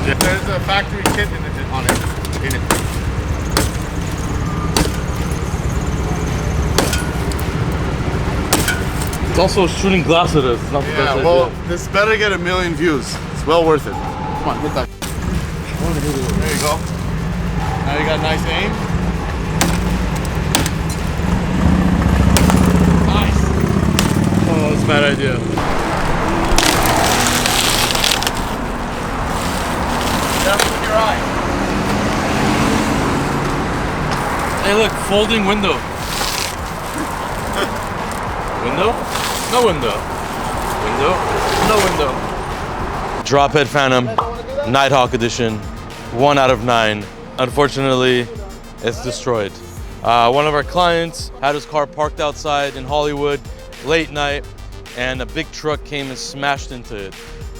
Yeah. There's a factory kit on it. In it. It's also shooting glass at us. It's not the Yeah, best well, idea. this better get 1 million views. It's well worth it. Come on, hit that. There you go. Now you got nice aim. Nice. Oh, that's a bad idea. Careful with your eye. Hey, look, folding window. Window? No window. Window? No window. Drophead Phantom, Nighthawk Edition, 1 out of 9. Unfortunately, it's destroyed. One of our clients had his car parked outside in Hollywood, late night, and a big truck came and smashed into it.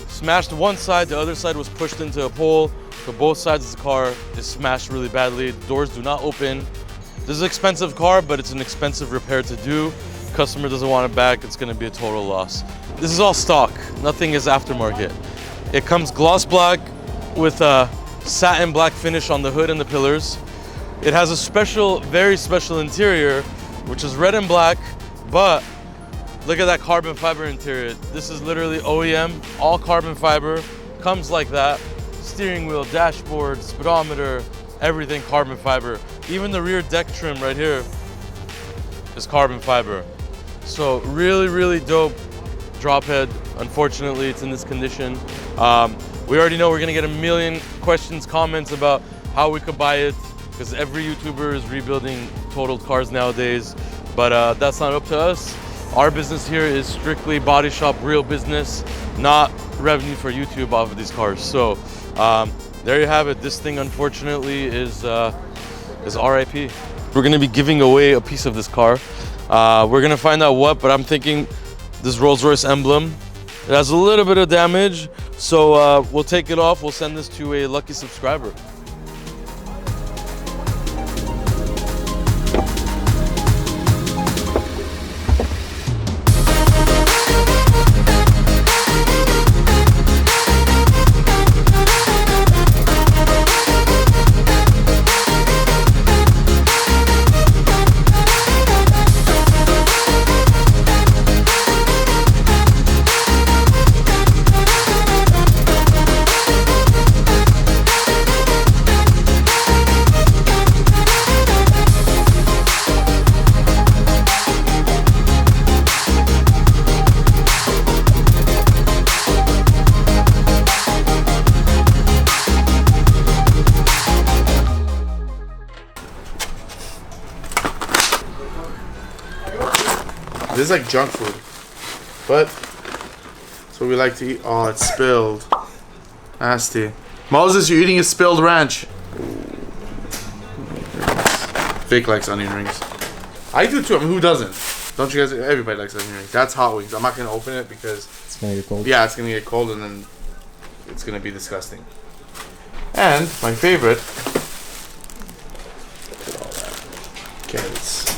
Smashed one side, the other side was pushed into a pole, so both sides of the car is smashed really badly. The doors do not open. This is an expensive car, but it's an expensive repair to do. Customer doesn't want it back, it's gonna be a total loss. This is all stock, nothing is aftermarket. It comes gloss black with a satin black finish on the hood and the pillars. It has a special, very special interior, which is red and black, but look at that carbon fiber interior. This is literally OEM, all carbon fiber, comes like that. Steering wheel, dashboard, speedometer, everything carbon fiber. Even the rear deck trim right here is carbon fiber. So really, really dope drop head. Unfortunately, it's in this condition. We already know we're gonna get 1 million questions, comments about how we could buy it, because every YouTuber is rebuilding totaled cars nowadays, but that's not up to us. Our business here is strictly body shop, real business, not revenue for YouTube off of these cars. So there you have it. This thing, unfortunately, is RIP. We're gonna be giving away a piece of this car. We're gonna find out what, but I'm thinking this Rolls-Royce emblem. It has a little bit of damage, so we'll take it off. We'll send this to a lucky subscriber. This is like junk food, but that's what we like to eat. Oh, it's spilled. Nasty. Moses, you're eating a spilled ranch. Fake likes onion rings. I do too. I mean, who doesn't? Don't you guys? Everybody likes onion rings. That's hot wings. I'm not gonna open it because It's gonna get cold. yeah, it's gonna get cold and then it's gonna be disgusting. And my favorite. Carrots.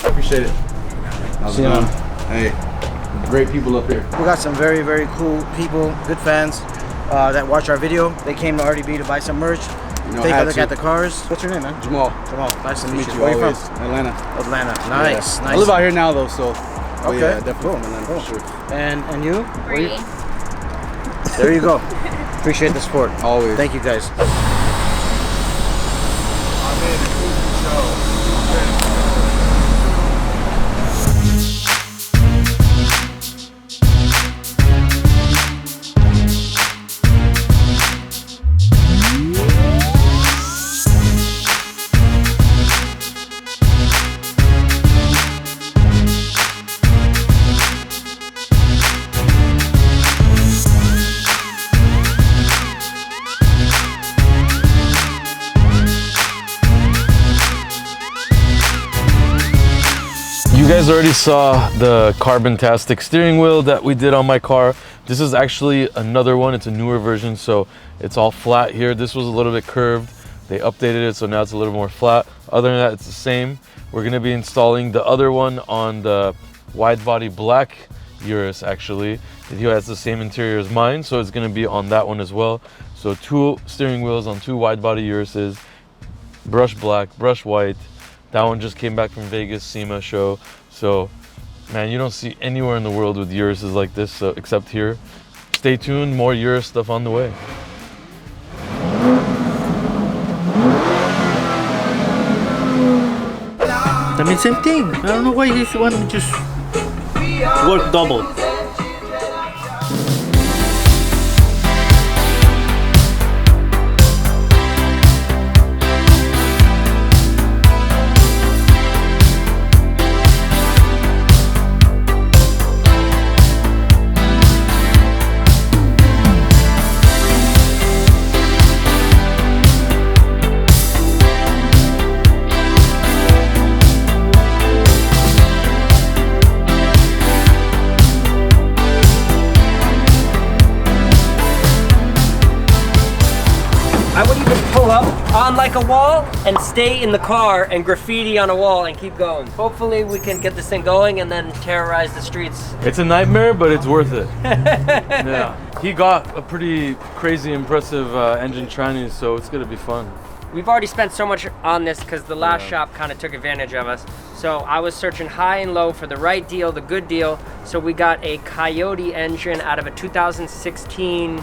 Appreciate it. How's See it ya. going? Hey, great people up here. We got some very, very cool people, good fans that watch our video. They came to RDB to buy some merch, You know, take a had look to. at the cars. What's your name, man? Jamal. Jamal. Nice to meet you. You Where are you always. from? Atlanta. Atlanta. Nice, Yeah. nice. I live out here now though, so but Okay, yeah, definitely cool, from Atlanta cool. for sure. And you? Where you? There you go. Appreciate the support. Always. Thank you guys. You guys already saw the carbon-tastic steering wheel that we did on my car. This is actually another one. It's a newer version, so it's all flat here. This was a little bit curved. They updated it, so now it's a little more flat. Other than that, it's the same. We're gonna be installing the other one on the wide body black Urus actually. He has the same interior as mine, so it's gonna be on that one as well. So 2 steering wheels on 2 wide body Uruses, brush black, brush white. That one just came back from Vegas SEMA show. So man, you don't see anywhere in the world with Uruses like this, so except here. Stay tuned, more Urus stuff on the way. I mean, same thing. I don't know why this one just work double. I would even pull up on like a wall and stay in the car and graffiti on a wall and keep going. Hopefully we can get this thing going and then terrorize the streets. It's a nightmare, but it's worth it. Yeah. He got a pretty crazy, impressive engine tranny, so it's gonna be fun. We've already spent so much on this because the last shop kind of took advantage of us. So I was searching high and low for the right deal, the good deal. So we got a Coyote engine out of a 2016,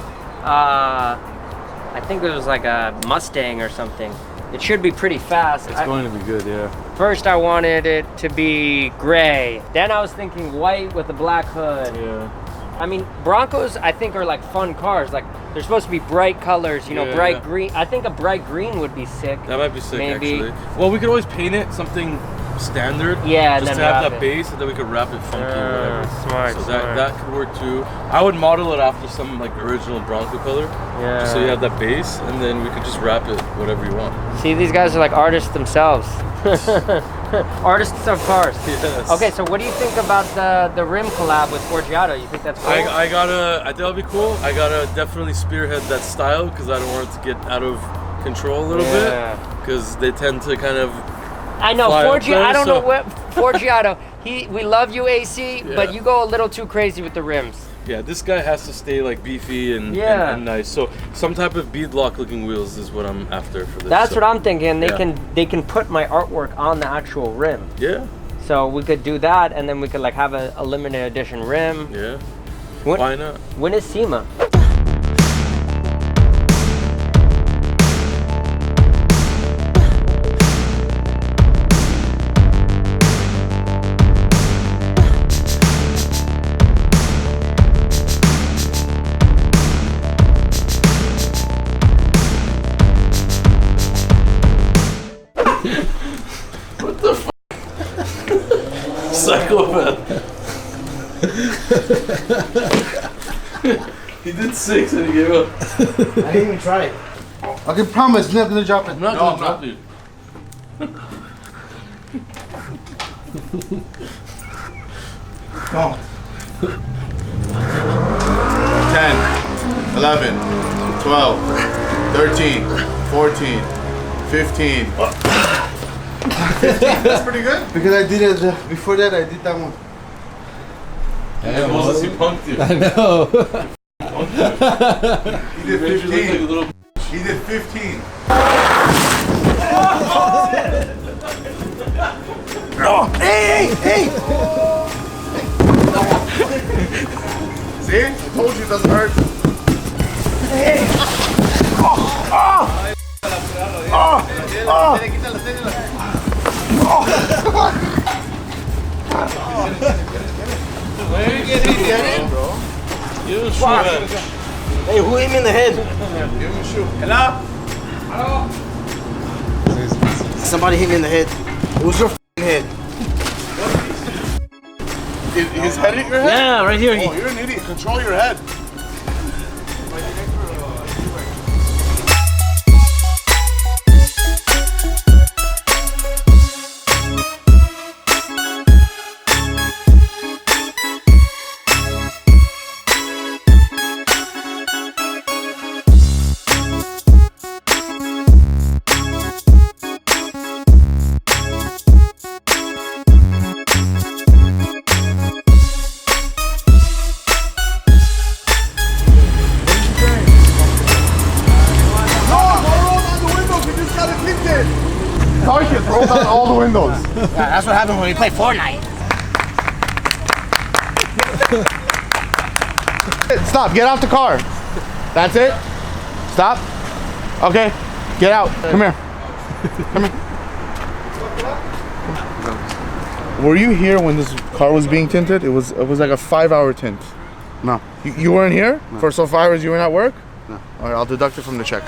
I think it was like a Mustang or something. It should be pretty fast. It's going to be good, yeah. First I wanted it to be gray. Then I was thinking white with a black hood. Yeah. I mean, Broncos I think are like fun cars. Like they're supposed to be bright colors, you know, Yeah, bright yeah. green. I think a bright green would be sick. That might be sick, Maybe. actually. Well, we could always paint it something standard. Yeah, and just then to have wrap that it. base, and then we could wrap it funky or whatever. Smart, So smart. that could work too. I would model it after some like original Bronco color. Yeah. Just so you have that base, and then we could just wrap it whatever you want. See, these guys are like artists themselves. Artists of cars. Yes. Okay, so what do you think about the rim collab with Forgiato? You think that's cool? I think that'll be cool. I gotta definitely spearhead that style because I don't want it to get out of control a little Yeah. bit. Because they tend to kind of. I know fly up Forgiato. there, I don't know so- what Forgiato. We love you, AC, but Yeah. you go a little too crazy with the rims. Yeah, this guy has to stay like beefy and, Yeah. and nice. So some type of beadlock looking wheels is what I'm after for this. That's so, what I'm thinking. They Yeah. can put my artwork on the actual rim. Yeah, So we could do that, and then we could like have a limited edition rim. yeah. When, Why not? when is SEMA? Psychopath. He did 6 and he gave up. I didn't even try it. I can promise, you're not gonna drop it. I'm not No, gonna I'm drop not. you. Come on. 10, 11, 12, 13, 14, 15. 15, that's pretty good. Because I did it before that. I did that one. And Moses, he punked you. I know. He did Made you look like a 15. little. He did 15. See? I told you it doesn't hurt. You was sure. Hey, who hit me in the head? Give him a shoe. Somebody hit me in the head. It was your f***ing head. His head hit your head? Yeah, right here. Oh, you're an idiot. Control your head. roll down all the windows. Yeah, that's what happened when we play Fortnite. Stop. Get out the car. That's it. Stop. Okay. Get out. Come here. Come here. Were you here when this car was being tinted? It was like a 5-hour tint. No. You weren't here? No. For so 5 hours you were at work? No. All right, I'll deduct it from the check.